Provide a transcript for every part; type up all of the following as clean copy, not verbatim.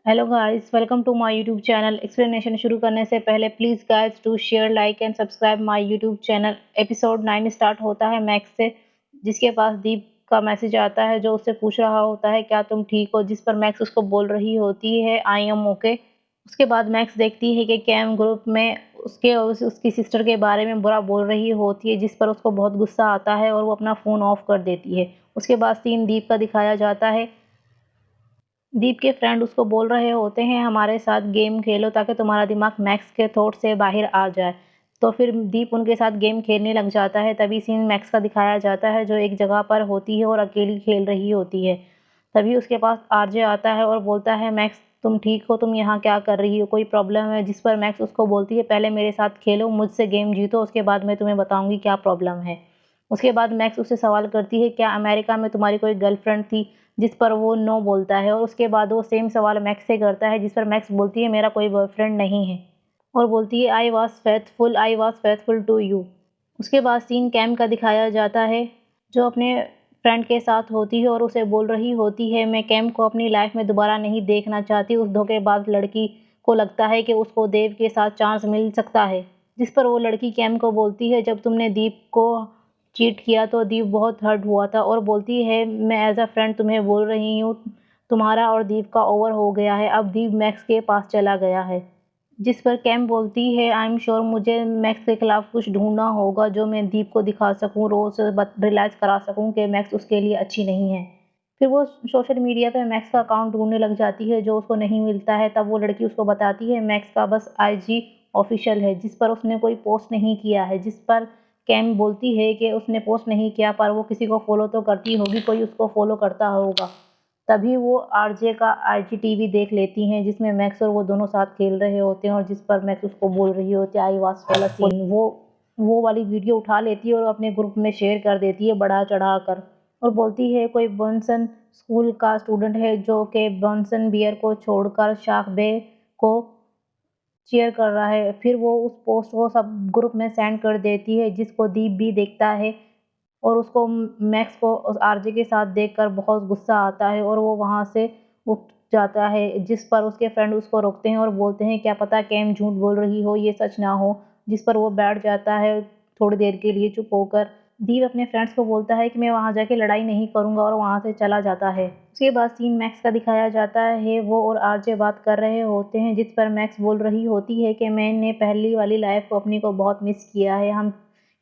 Hello guys, welcome to my YouTube channel. Explanation शुरू करने से पहले please guys to share, like and subscribe my YouTube channel. Episode 9 start होता है max से, जिसके पास दीप का मैसेज आता है जो उससे पूछ रहा होता है क्या तुम ठीक हो, जिस पर मैक्स उसको बोल रही होती है आई एम ओके। उसके बाद मैक्स देखती है कि कैम ग्रुप में उसकी सिस्टर के बारे में बुरा बोल रही होती है, जिस पर उसको बहुत गुस्सा आता है और वो अपना फ़ोन ऑफ कर देती है। उसके बाद सीन दीप का दिखाया जाता है। दीप के फ्रेंड उसको बोल रहे होते हैं हमारे साथ गेम खेलो ताकि तुम्हारा दिमाग मैक्स के थॉट से बाहर आ जाए। तो फिर दीप उनके साथ गेम खेलने लग जाता है। तभी सीन मैक्स का दिखाया जाता है जो एक जगह पर होती है और अकेली खेल रही होती है। तभी उसके पास आरजे आता है और बोलता है मैक्स तुम ठीक हो, तुम यहाँ क्या कर रही हो, कोई प्रॉब्लम है। जिस पर मैक्स उसको बोलती है पहले मेरे साथ खेलो, मुझसे गेम जीतो, उसके बाद मैं तुम्हें बताऊंगी क्या प्रॉब्लम है। उसके बाद मैक्स उससे सवाल करती है क्या अमेरिका में तुम्हारी कोई गर्लफ्रेंड थी, जिस पर वो नो बोलता है। और उसके बाद वो सेम सवाल मैक्स से करता है, जिस पर मैक्स बोलती है मेरा कोई बॉयफ्रेंड नहीं है। और बोलती है I was faithful to you. उसके बाद सीन कैम का दिखाया जाता है जो अपने फ्रेंड के साथ होती है और उसे बोल रही होती है मैं कैम को अपनी लाइफ में दोबारा नहीं देखना चाहती। उस धोखेबाज लड़की को लगता है कि उसको देव के साथ चांस मिल सकता है। जिस पर वो लड़की कैम को बोलती है जब तुमने दीप को चीट किया तो दीप बहुत हर्ट हुआ था। और बोलती है मैं एज अ फ्रेंड तुम्हें बोल रही हूँ, तुम्हारा और दीप का ओवर हो गया है, अब दीप मैक्स के पास चला गया है। जिस पर कैम बोलती है आई एम श्योर मुझे मैक्स के खिलाफ कुछ ढूंढना होगा जो मैं दीप को दिखा सकूं, रोज रियलाइज करा सकूं कि मैक्स उसके लिए अच्छी नहीं है। फिर वो सोशल मीडिया पे मैक्स का अकाउंट ढूंढने लग जाती है जो उसको नहीं मिलता है। तब वो लड़की उसको बताती है मैक्स का बस आईजी ऑफिशियल है, जिस पर उसने कोई पोस्ट नहीं किया है। जिस पर कैम बोलती है कि उसने पोस्ट नहीं किया पर वो किसी को फॉलो तो करती होगी, कोई उसको फॉलो करता होगा। तभी वो आरजे का आईजीटीवी देख लेती हैं जिसमें मैक्स और वो दोनों साथ खेल रहे होते हैं और जिस पर मैक्स उसको बोल रही होती है आई वाज फॉल सीन। वो वाली वीडियो उठा लेती है और अपने ग्रुप में शेयर कर देती है बढ़ा चढ़ा कर। और बोलती है कोई बॉन्सन स्कूल का स्टूडेंट है जो कि बॉन्सन बियर को छोड़कर शार्क बे को चीयर कर रहा है। फिर वो उस पोस्ट को सब ग्रुप में सेंड कर देती है जिसको दीप भी देखता है। और उसको मैक्स को उस आरजे के साथ देखकर बहुत गुस्सा आता है और वो वहाँ से उठ जाता है। जिस पर उसके फ्रेंड उसको रोकते हैं और बोलते हैं क्या पता कैम झूठ बोल रही हो, ये सच ना हो। जिस पर वो बैठ जाता है थोड़ी देर के लिए चुप होकर। दीप अपने फ्रेंड्स को बोलता है कि मैं वहाँ जाके लड़ाई नहीं करूँगा और वहाँ से चला जाता है। उसके बाद सीन मैक्स का दिखाया जाता है। वो और आरजे बात कर रहे होते हैं जिस पर मैक्स बोल रही होती है कि मैंने पहली वाली लाइफ को अपनी को बहुत मिस किया है, हम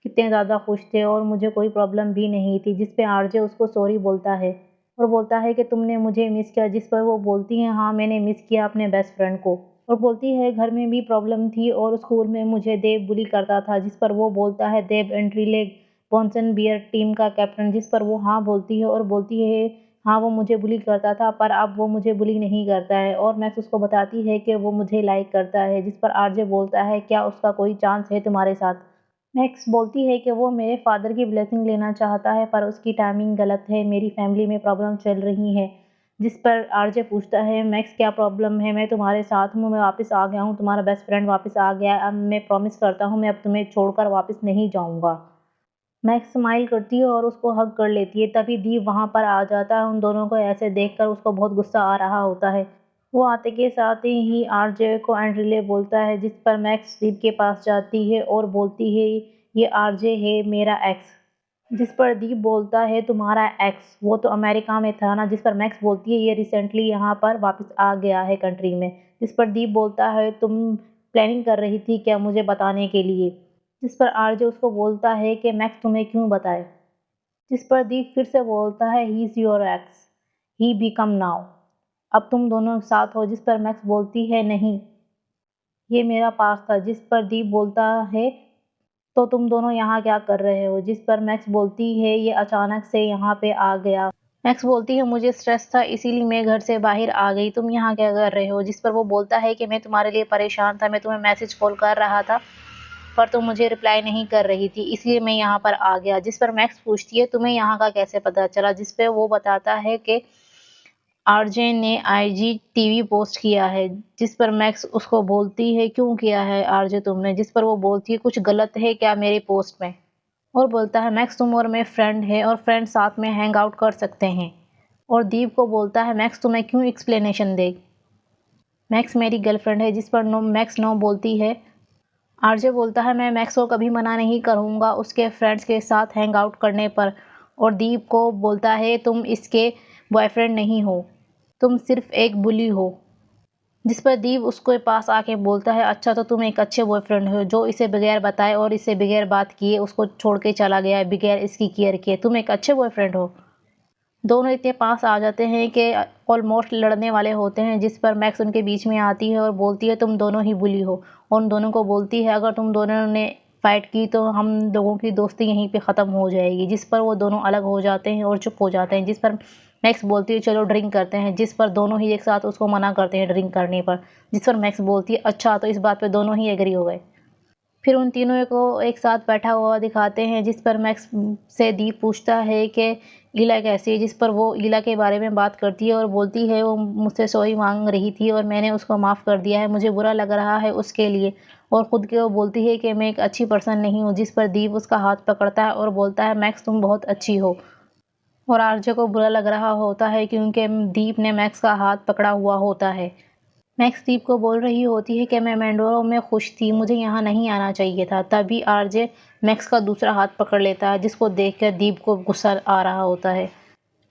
कितने ज़्यादा खुश थे और मुझे कोई प्रॉब्लम भी नहीं थी। जिस पे आरजे उसको सॉरी बोलता है और बोलता है कि तुमने मुझे मिस किया। जिस पर वो बोलती है हाँ मैंने मिस किया अपने बेस्ट फ्रेंड को। और बोलती है घर में भी प्रॉब्लम थी और स्कूल में मुझे देव बुली करता था। जिस पर वो बोलता है देव एंट्रीले बॉन्सन बियर टीम का कैप्टन। जिस पर वो हाँ बोलती है और बोलती है हाँ वो मुझे बुली करता था पर अब वो मुझे बुली नहीं करता है। और मैक्स उसको बताती है कि वो मुझे लाइक करता है। जिस पर आरजे बोलता है क्या उसका कोई चांस है तुम्हारे साथ। मैक्स बोलती है कि वो मेरे फादर की ब्लेसिंग लेना चाहता है पर उसकी टाइमिंग गलत है, मेरी फैमिली में प्रॉब्लम चल रही है। जिस पर आरजे पूछता है मैक्स क्या प्रॉब्लम है, मैं तुम्हारे साथ हूँ, मैं वापस आ गया हूँ, तुम्हारा बेस्ट फ्रेंड वापस आ गया है, अब मैं प्रॉमिस करता हूँ मैं अब तुम्हें छोड़कर वापस नहीं जाऊँगा। मैक्स स्माइल करती है और उसको हग कर लेती है। तभी दीप वहाँ पर आ जाता है। उन दोनों को ऐसे देखकर उसको बहुत गुस्सा आ रहा होता है। वो आते के साथ ही आरजे को एंड्रिले बोलता है जिस पर मैक्स दीप के पास जाती है और बोलती है ये आरजे है मेरा एक्स। जिस पर दीप बोलता है तुम्हारा एक्स वो तो अमेरिका में था ना। जिस पर मैक्स बोलती है ये रिसेंटली यहाँ पर वापस आ गया है कंट्री में। जिस पर दीप बोलता है तुम प्लानिंग कर रही थी क्या मुझे बताने के लिए। जिस पर आरजे उसको बोलता है कि मैक्स तुम्हें क्यों बताए। जिस पर दीप फिर से बोलता है he is your x, he become now, अब तुम दोनों साथ हो। जिस पर मैक्स बोलती है नहीं ये मेरा पास था। जिस पर दीप बोलता है तो तुम दोनों यहाँ क्या कर रहे हो। जिस पर मैक्स बोलती है ये अचानक से यहाँ पे आ गया। मैक्स बोलती है मुझे स्ट्रेस था इसीलिए मैं घर से बाहर आ गई, तुम यहाँ क्या कर रहे हो। जिस पर वो बोलता है कि मैं तुम्हारे लिए परेशान था, मैं तुम्हें मैसेज कॉल कर रहा था पर तुम मुझे रिप्लाई नहीं कर रही थी इसलिए मैं यहाँ पर आ गया। जिस पर मैक्स पूछती है तुम्हें यहाँ का कैसे पता चला। जिस पे वो बताता है कि आरजे ने आईजी टीवी पोस्ट किया है। जिस पर मैक्स उसको बोलती है क्यों किया है आरजे तुमने। जिस पर वो बोलती है कुछ गलत है क्या मेरे पोस्ट में। और बोलता है मैक्स तुम और मैं फ्रेंड है और फ्रेंड साथ में हैंग आउट कर सकते हैं। और दीप को बोलता है मैक्स तुम्हें क्यों एक्सप्लेनेशन दे। मैक्स मेरी गर्लफ्रेंड है, जिस पर मैक्स नो बोलती है। आरजे बोलता है, मैं मैक्स को कभी मना नहीं करूँगा उसके फ्रेंड्स के साथ हैंग आउट करने पर। और दीप को बोलता है, तुम इसके बॉयफ्रेंड नहीं हो, तुम सिर्फ एक बुली हो। जिस पर दीप उसके पास आके बोलता है, अच्छा तो तुम एक अच्छे बॉयफ्रेंड हो जो इसे बगैर बताए और इसे बगैर बात किए उसको छोड़ के चला गया बगैर इसकी केयर किए, तुम एक अच्छे बॉयफ्रेंड हो। दोनों इतने पास आ जाते हैं कि ऑलमोस्ट लड़ने वाले होते हैं, जिस पर मैक्स उनके बीच में आती है और बोलती है, तुम दोनों ही बुली हो। और उन दोनों को बोलती है, अगर तुम दोनों ने फाइट की तो हम लोगों की दोस्ती यहीं पे ख़त्म हो जाएगी। जिस पर वो दोनों अलग हो जाते हैं और चुप हो जाते हैं। जिस पर मैक्स बोलती है, चलो ड्रिंक करते हैं। जिस पर दोनों ही एक साथ उसको मना करते हैं ड्रिंक करने पर। जिस पर मैक्स बोलती है, अच्छा तो इस बात पे दोनों ही एग्री हो गए। फिर उन तीनों को एक साथ बैठा हुआ दिखाते हैं, जिस पर मैक्स से दीप पूछता है कि ईला कैसी है। जिस पर वो ईला के बारे में बात करती है और बोलती है, वो मुझसे सॉरी मांग रही थी और मैंने उसको माफ़ कर दिया है, मुझे बुरा लग रहा है उसके लिए। और ख़ुद के वो बोलती है कि मैं एक अच्छी पर्सन नहीं हूँ। जिस पर दीप उसका हाथ पकड़ता है और बोलता है, मैक्स तुम बहुत अच्छी हो। और आरजे को बुरा लग रहा होता है क्योंकि दीप ने मैक्स का हाथ पकड़ा हुआ होता है। मैक्स दीप को बोल रही होती है कि मैं मैंडोरो में खुश थी, मुझे यहाँ नहीं आना चाहिए था। तभी आरजे मैक्स का दूसरा हाथ पकड़ लेता है, जिसको देखकर दीप को गुस्सा आ रहा होता है।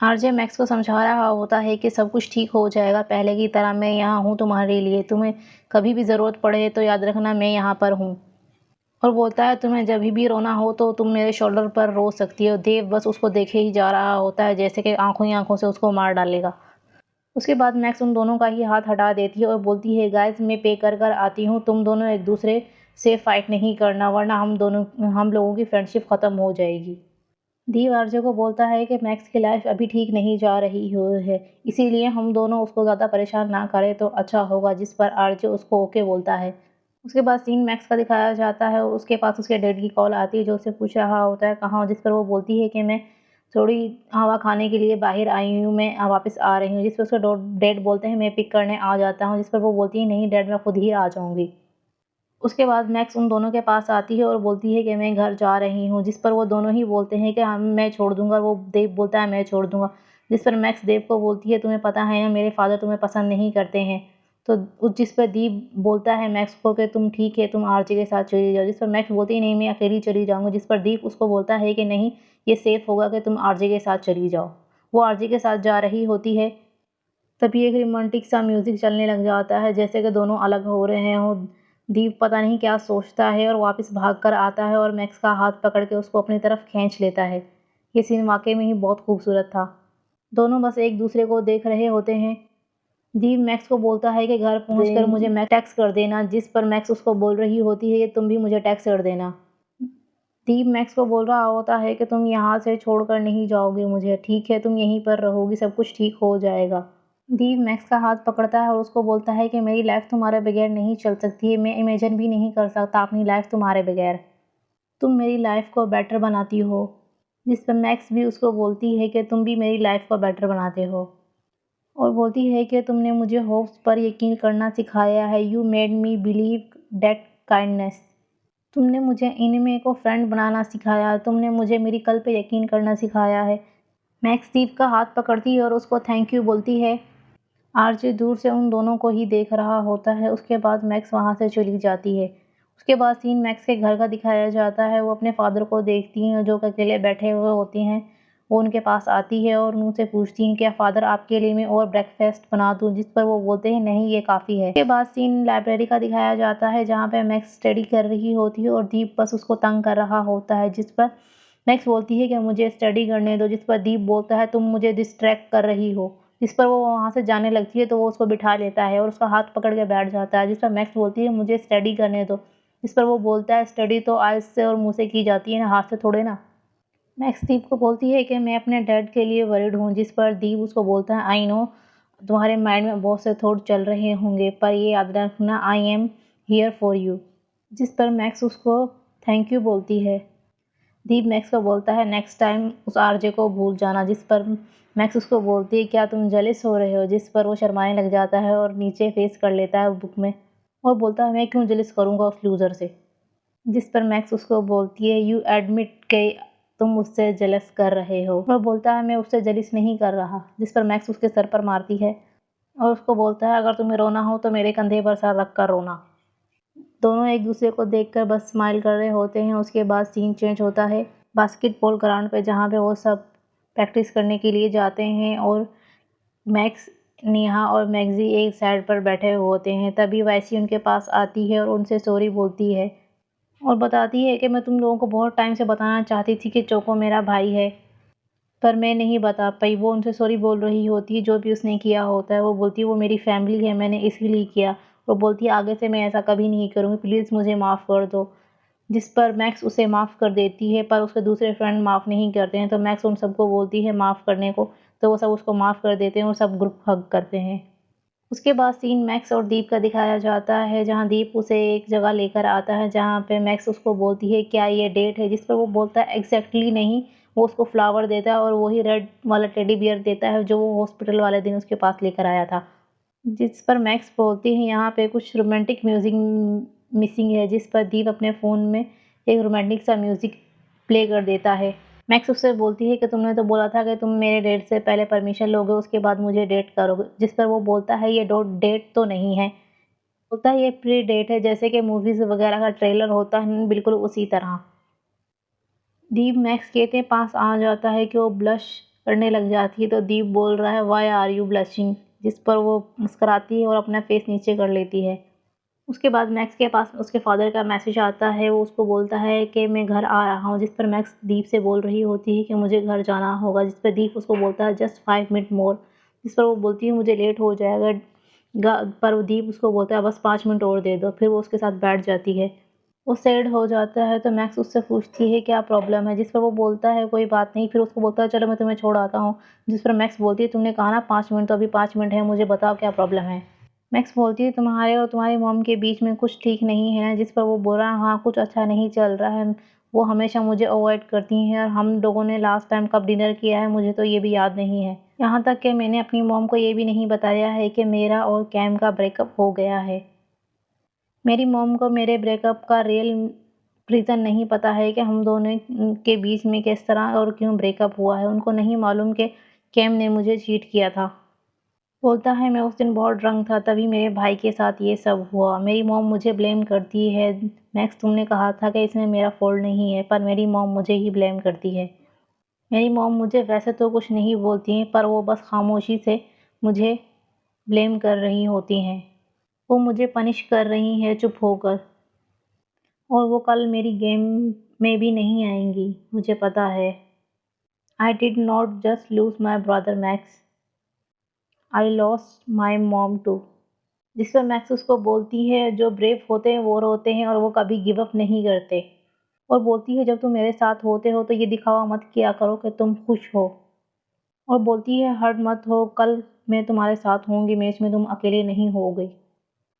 आरजे मैक्स को समझा रहा होता है कि सब कुछ ठीक हो जाएगा, पहले की तरह मैं यहाँ हूँ तुम्हारे लिए, तुम्हें कभी भी ज़रूरत पड़े तो याद रखना मैं यहाँ पर हूँ। और बोलता है, तुम्हें जब भी रोना हो तो तुम मेरे शोल्डर पर रो सकती हो। देव बस उसको देखे ही जा रहा होता है, जैसे कि आंखों ही आंखों से उसको मार डालेगा। उसके बाद मैक्स उन दोनों का ही हाथ हटा देती है और बोलती है, गाइस मैं पे कर कर आती हूँ, तुम दोनों एक दूसरे से फाइट नहीं करना, वरना हम लोगों की फ्रेंडशिप ख़त्म हो जाएगी। दीव आरजे को बोलता है कि मैक्स की लाइफ अभी ठीक नहीं जा रही है, इसीलिए हम दोनों उसको ज़्यादा परेशान ना करें तो अच्छा होगा। जिस पर आरजे उसको ओके बोलता है। उसके बाद सीन मैक्स का दिखाया जाता है, उसके पास उसके डैड की कॉल आती है जो उससे पूछ रहा होता है कहाँ हो। जिस पर वो बोलती है कि मैं थोड़ी हवा खाने के लिए बाहर आई हूँ, मैं वापस आ रही हूँ। जिस पर उसके डैड बोलते हैं, मैं पिक करने आ जाता हूँ। जिस पर वो बोलती है, नहीं डैड मैं खुद ही आ जाऊँगी। उसके बाद मैक्स उन दोनों के पास आती है और बोलती है कि मैं घर जा रही हूँ। जिस पर वो दोनों ही बोलते हैं कि हम मैं छोड़ दूँगा। वो देव बोलता है, मैं छोड़ दूँगा। जिस पर मैक्स देव को बोलती है, तुम्हें पता है ना मेरे फादर तुम्हें पसंद नहीं करते हैं। तो जिस पर दीप बोलता है मैक्स को कि तुम ठीक है, तुम आरजे के साथ चली जाओ। जिस पर मैक्स बोलती है, नहीं मैं अकेली चली जाऊँगी। जिस पर दीप उसको बोलता है कि नहीं, ये सेफ़ होगा कि तुम आरजे के साथ चली जाओ। वो आरजे के साथ जा रही होती है, तभी एक रोमांटिक सा म्यूज़िक चलने लग जाता है, जैसे कि दोनों अलग हो रहे हों। दीप पता नहीं क्या सोचता है और वापस भाग कर आता है और मैक्स का हाथ पकड़ के उसको अपनी तरफ खींच लेता है। ये सीन वाक़ई में ही बहुत खूबसूरत था। दोनों बस एक दूसरे को देख रहे होते हैं। दीप मैक्स को बोलता है कि घर पहुंचकर मुझे टेक्स्ट कर देना। जिस पर मैक्स उसको बोल रही होती है कि तुम भी मुझे टेक्स्ट कर देना। दीप मैक्स को बोल रहा होता है कि तुम यहाँ से छोड़कर नहीं जाओगी मुझे, ठीक है तुम यहीं पर रहोगी, सब कुछ ठीक हो जाएगा। दीप मैक्स का हाथ पकड़ता है और उसको बोलता है कि मेरी लाइफ तुम्हारे बगैर नहीं चल सकती है, मैं इमेजिन भी नहीं कर सकता अपनी लाइफ तुम्हारे बगैर, तुम मेरी लाइफ को बेटर बनाती हो। जिस पर मैक्स भी उसको बोलती है कि तुम भी मेरी लाइफ को बेटर बनाते हो और बोलती है कि तुमने मुझे होप्स पर यकीन करना सिखाया है, you made me believe that kindness, तुमने मुझे इनमे को फ्रेंड बनाना सिखाया, तुमने मुझे मेरी कल पे यकीन करना सिखाया है। मैक्स दीप का हाथ पकड़ती है और उसको थैंक यू बोलती है। आरजे दूर से उन दोनों को ही देख रहा होता है। उसके बाद मैक्स वहाँ से चली जाती है। उसके बाद सीन मैक्स के घर का दिखाया जाता है। वो अपने फादर को देखती हैं जो अकेले बैठे हुए होते हैं। वो उनके पास आती है और उनसे पूछती हैं, क्या फादर आपके लिए मैं और ब्रेकफास्ट बना दूँ? जिस पर वो बोलते हैं, नहीं ये काफ़ी है। उसके बाद सीन लाइब्रेरी का दिखाया जाता है जहाँ पे मैक्स स्टडी कर रही होती है और दीप बस उसको तंग कर रहा होता है। जिस पर मैक्स बोलती है कि मुझे स्टडी करने दो। जिस पर दीप बोलता है, तुम मुझे डिस्ट्रैक्ट कर रही हो। जिस पर वो वहाँ से जाने लगती है तो वो उसको बिठा लेता है और उसका हाथ पकड़ के बैठ जाता है। जिस पर मैक्स बोलती है, मुझे स्टडी करने दो। जिस पर वो बोलता है, स्टडी तो आइज़ से और मुँह से की जाती है ना, हाथ से थोड़े ना। मैक्स दीप को बोलती है कि मैं अपने डैड के लिए वरीड हूँ। जिस पर दीप उसको बोलता है, आई नो तुम्हारे माइंड में बहुत से थॉट चल रहे होंगे, पर ये याद रखना, I am here for you. जिस पर मैक्स उसको थैंक यू बोलती है। दीप मैक्स को बोलता है, नेक्स्ट टाइम उस आरजे को भूल जाना। जिस पर मैक्स उसको बोलती है, क्या तुम जेलिस हो रहे हो? जिस पर वो शर्माने लग जाता है और नीचे फेस कर लेता है बुक में और बोलता है, मैं क्यों जेलिस करूँगा उस लूज़र से। जिस पर मैक्स उसको बोलती है, यू एडमिट के तुम उससे जेलस कर रहे हो। वह बोलता है, मैं उससे जेलिस नहीं कर रहा। जिस पर मैक्स उसके सर पर मारती है और उसको बोलता है अगर तुम्हें रोना हो तो मेरे कंधे पर सर रख कर रोना। दोनों एक दूसरे को देखकर बस स्माइल कर रहे होते हैं। उसके बाद सीन चेंज होता है बास्केटबॉल ग्राउंड पे, जहाँ पे वो सब प्रैक्टिस करने के लिए जाते हैं और मैक्स, नेहा और मैक्सी एक साइड पर बैठे हुए होते हैं। तभी वैसी उनके पास आती है और उनसे सॉरी बोलती है और बताती है कि मैं तुम लोगों को बहुत टाइम से बताना चाहती थी कि चोको मेरा भाई है, पर मैं नहीं बता पाई। वो उनसे सॉरी बोल रही होती है जो भी उसने किया होता है। वो बोलती है वो मेरी फैमिली है, मैंने इसीलिए किया। वो बोलती है आगे से मैं ऐसा कभी नहीं करूँगी, प्लीज़ मुझे माफ़ कर दो। जिस पर मैक्स उसे माफ़ कर देती है, पर उसके दूसरे फ्रेंड माफ़ नहीं करते हैं। तो मैक्स उन सबको बोलती है माफ़ करने को, तो वो सब उसको माफ़ कर देते हैं और सब ग्रुप हग करते हैं। उसके बाद सीन मैक्स और दीप का दिखाया जाता है, जहाँ दीप उसे एक जगह लेकर आता है, जहाँ पे मैक्स उसको बोलती है क्या ये डेट है, जिस पर वो बोलता है एग्जैक्टली नहीं। वो उसको फ्लावर देता है और वही रेड वाला टेडी बियर देता है जो वो हॉस्पिटल वाले दिन उसके पास लेकर आया था। जिस पर मैक्स बोलती है यहाँ पे कुछ रोमांटिक म्यूजिक मिसिंग है, जिस पर दीप अपने फ़ोन में एक रोमांटिक सा म्यूजिक प्ले कर देता है। मैक्स उससे बोलती है कि तुमने तो बोला था कि तुम मेरे डेट से पहले परमिशन लोगे, उसके बाद मुझे डेट करोगे। जिस पर वो बोलता है ये डेट तो नहीं है। बोलता है ये प्री डेट है, जैसे कि मूवीज़ वगैरह का ट्रेलर होता है, बिल्कुल उसी तरह। दीप मैक्स के पास आ जाता है कि वो ब्लश करने लग जाती है, तो दीप बोल रहा है व्हाई आर यू ब्लशिंग, जिस पर वो मुस्कुराती है और अपना फेस नीचे कर लेती है। उसके बाद मैक्स के पास उसके फादर का मैसेज आता है। वो उसको बोलता है कि मैं घर आ रहा हूँ, जिस पर मैक्स दीप से बोल रही होती है कि मुझे घर जाना होगा, जिस पर दीप उसको बोलता है जस्ट 5 मिनट मोर, जिस पर वो बोलती है मुझे लेट हो जाएगा। पर वो दीप उसको बोलता है बस 5 मिनट और दे दो। फिर वो उसके साथ बैठ जाती है। वो सैड हो जाता है तो मैक्स उससे पूछती है क्या प्रॉब्लम है, जिस पर वो बोलता है कोई बात नहीं। फिर उसको बोलता है चलो मैं तुम्हें छोड़ आता हूँ, जिस पर मैक्स बोलती है तुमने कहा ना 5 मिनट, तो अभी 5 मिनट है, मुझे बताओ क्या प्रॉब्लम है। मैक्स बोलती है तुम्हारे और तुम्हारी मॉम के बीच में कुछ ठीक नहीं है ना, जिस पर वो बोल रहा है हाँ कुछ अच्छा नहीं चल रहा है। वो हमेशा मुझे अवॉइड करती हैं और हम लोगों ने लास्ट टाइम कब डिनर किया है मुझे तो ये भी याद नहीं है। यहाँ तक कि मैंने अपनी मॉम को ये भी नहीं बताया है कि मेरा और कैम का ब्रेकअप हो गया है। मेरी मॉम को मेरे ब्रेकअप का रियल रीज़न नहीं पता है कि हम दोनों के बीच में किस तरह और क्यों ब्रेकअप हुआ है। उनको नहीं मालूम कि कैम ने मुझे चीट किया था। बोलता है मैं उस दिन बहुत ड्रंक था, तभी मेरे भाई के साथ ये सब हुआ। मेरी मॉम मुझे ब्लेम करती है। मैक्स तुमने कहा था कि इसमें मेरा फॉल्ट नहीं है, पर मेरी मॉम मुझे ही ब्लेम करती है। मेरी मॉम मुझे वैसे तो कुछ नहीं बोलती हैं, पर वो बस खामोशी से मुझे ब्लेम कर रही होती हैं। वो मुझे पनिश कर रही हैं चुप होकर, और वो कल मेरी गेम में भी नहीं आएंगी, मुझे पता है। I did not just lose my brother Max, I lost my mom too. जिस पर मैक्स उसको बोलती है जो ब्रेव होते हैं वो रोते हैं और वो कभी गिव अप नहीं करते। और बोलती है जब तुम मेरे साथ होते हो तो ये दिखावा मत किया करो कि तुम खुश हो। और बोलती है हर्ट मत हो, कल मैं तुम्हारे साथ होंगी मैच में, तुम अकेले नहीं होगे।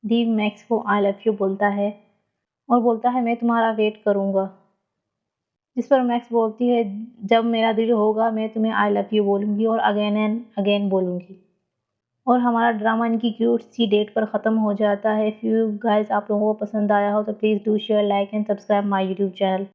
दीप मैक्स को आई लव यू बोलता है और बोलता है मैं तुम्हारा वेट करूँगा। जिस पर मैक्स बोलती है जब मेरा दिल होगा मैं तुम्हें आई लव यू बोलूँगी और अगेन एंड अगेन बोलूँगी। और हमारा ड्रामा इनकी क्यूट सी डेट पर ख़त्म हो जाता है। इफ़ यू गाइस आप लोगों को पसंद आया हो तो please do share, like and subscribe my YouTube channel.